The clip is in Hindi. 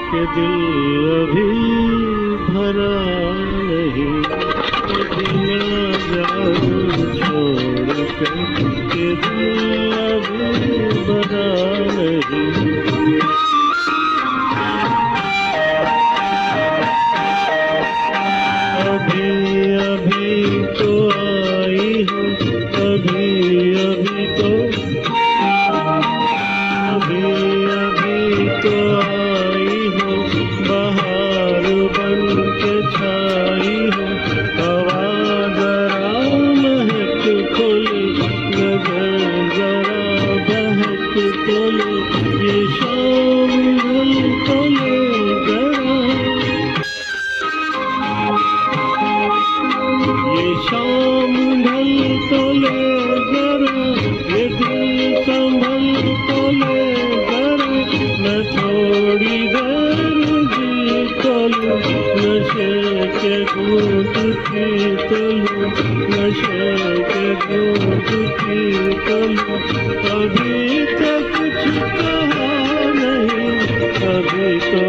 के दिल अभी भरा नहीं, ना जाऊं छोड़ के दिल अभी भरा नहीं। अभी अभी तो आई हो, अभी अभी तो, अभी अभी तो आई हो, बहार बन के छाई हो। हवा जरा महक खोले, नजर जरा बहक खोले, ये शाम ढल खोले जरा, ये शाम ढल तो ले जरा, ये दिल संभल तो ले जरा। मैं थोड़ी देर जी तो लूं, नशे के घूंट पी तो लूं, नशे के घूंट पी तो लूं। अभी तो कुछ कहा नहीं, अभी तो